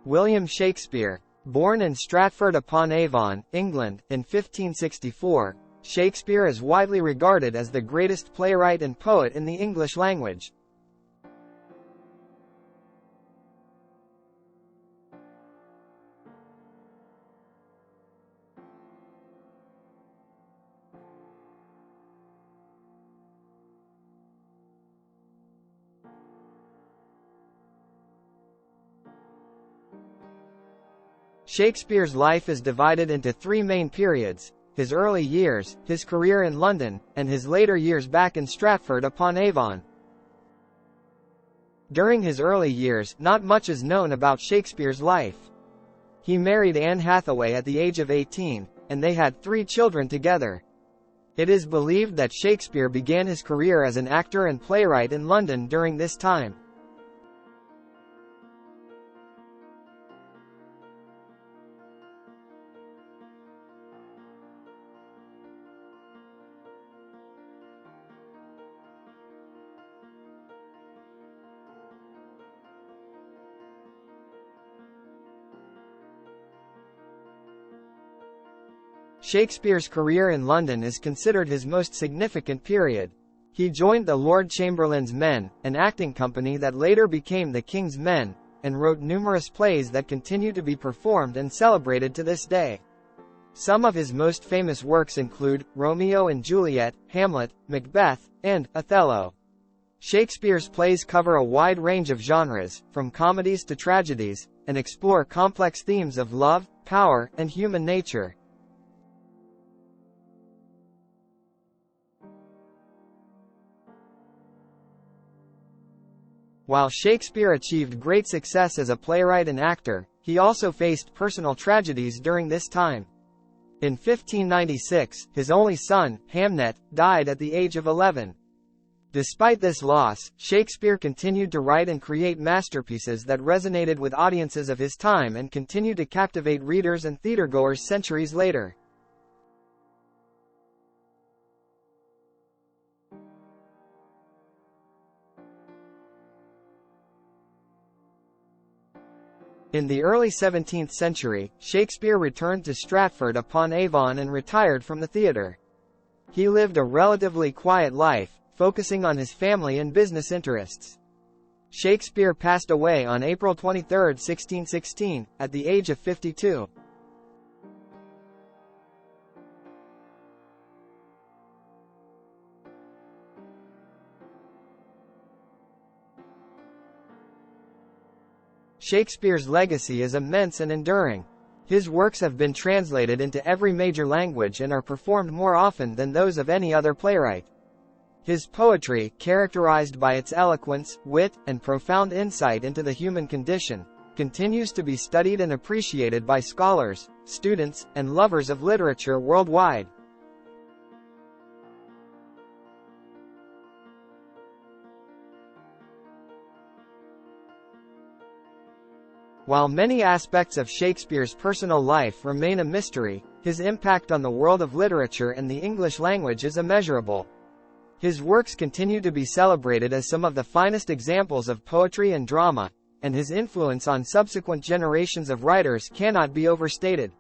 William Shakespeare, born in Stratford-upon-Avon, England, in 1564, Shakespeare is widely regarded as the greatest playwright and poet in the English language. Shakespeare's life is divided into three main periods: his early years, his career in London, and his later years back in Stratford-upon-Avon. During his early years, not much is known about Shakespeare's life. He married Anne Hathaway at the age of 18, and they had 3 children together. It is believed that Shakespeare began his career as an actor and playwright in London during this time. Shakespeare's career in London is considered his most significant period. He joined the Lord Chamberlain's Men, an acting company that later became the King's Men, and wrote numerous plays that continue to be performed and celebrated to this day. Some of his most famous works include Romeo and Juliet, Hamlet, Macbeth, and Othello. Shakespeare's plays cover a wide range of genres, from comedies to tragedies, and explore complex themes of love, power, and human nature. While Shakespeare achieved great success as a playwright and actor, he also faced personal tragedies during this time. In 1596, his only son, Hamnet, died at the age of 11. Despite this loss, Shakespeare continued to write and create masterpieces that resonated with audiences of his time and continue to captivate readers and theatergoers centuries later. In the early 17th century, Shakespeare returned to Stratford-upon-Avon and retired from the theatre. He lived a relatively quiet life, focusing on his family and business interests. Shakespeare passed away on April 23, 1616, at the age of 52. Shakespeare's legacy is immense and enduring. His works have been translated into every major language and are performed more often than those of any other playwright. His poetry, characterized by its eloquence, wit, and profound insight into the human condition, continues to be studied and appreciated by scholars, students, and lovers of literature worldwide. While many aspects of Shakespeare's personal life remain a mystery, his impact on the world of literature and the English language is immeasurable. His works continue to be celebrated as some of the finest examples of poetry and drama, and his influence on subsequent generations of writers cannot be overstated.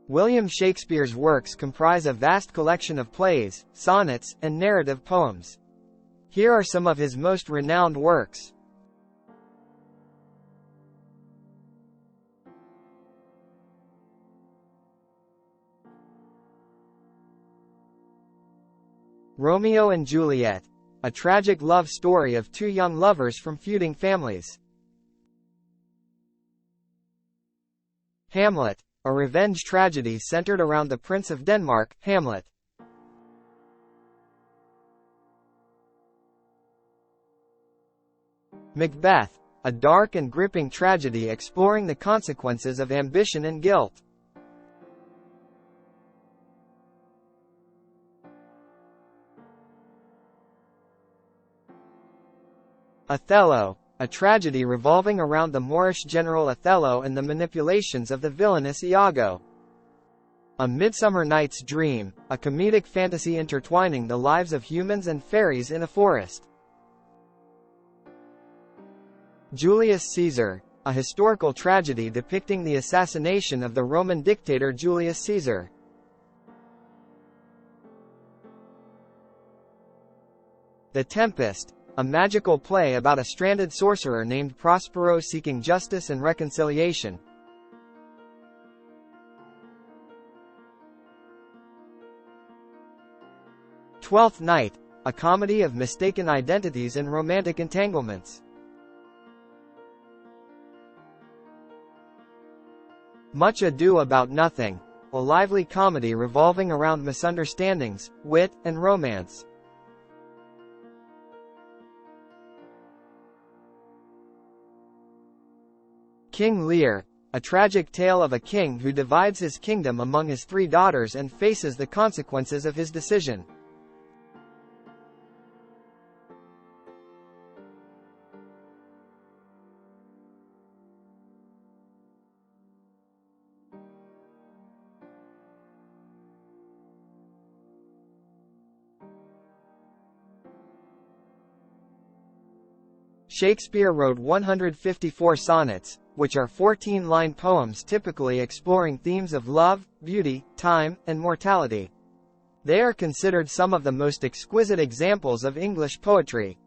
William Shakespeare's works comprise a vast collection of plays, sonnets, and narrative poems. Here are some of his most renowned works. Romeo and Juliet, a tragic love story of 2 young lovers from feuding families. Hamlet, a revenge tragedy centered around the Prince of Denmark, Hamlet. Macbeth, a dark and gripping tragedy exploring the consequences of ambition and guilt. Othello, a tragedy revolving around the Moorish general Othello and the manipulations of the villainous Iago. A Midsummer Night's Dream, a comedic fantasy intertwining the lives of humans and fairies in a forest. Julius Caesar, a historical tragedy depicting the assassination of the Roman dictator Julius Caesar. The Tempest, a magical play about a stranded sorcerer named Prospero seeking justice and reconciliation. Twelfth Night, a comedy of mistaken identities and romantic entanglements. Much Ado About Nothing, a lively comedy revolving around misunderstandings, wit, and romance. King Lear, a tragic tale of a king who divides his kingdom among his 3 daughters and faces the consequences of his decision. Shakespeare wrote 154 sonnets, which are 14-line poems typically exploring themes of love, beauty, time, and mortality. They are considered some of the most exquisite examples of English poetry.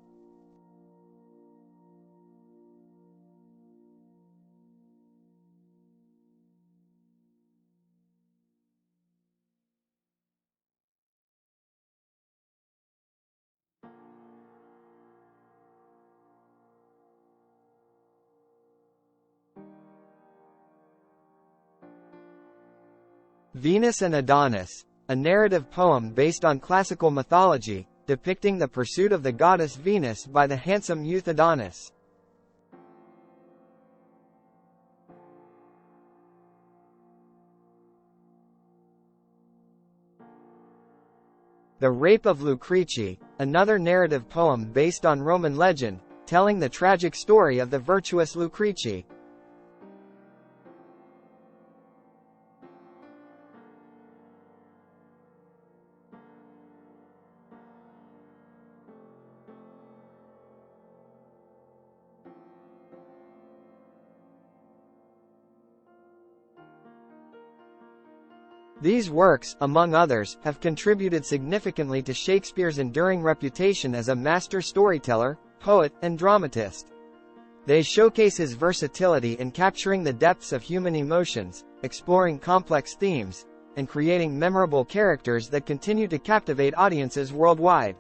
Venus and Adonis, a narrative poem based on classical mythology, depicting the pursuit of the goddess Venus by the handsome youth Adonis. The Rape of Lucrece, another narrative poem based on Roman legend, telling the tragic story of the virtuous Lucrece. These works, among others, have contributed significantly to Shakespeare's enduring reputation as a master storyteller, poet, and dramatist. They showcase his versatility in capturing the depths of human emotions, exploring complex themes, and creating memorable characters that continue to captivate audiences worldwide.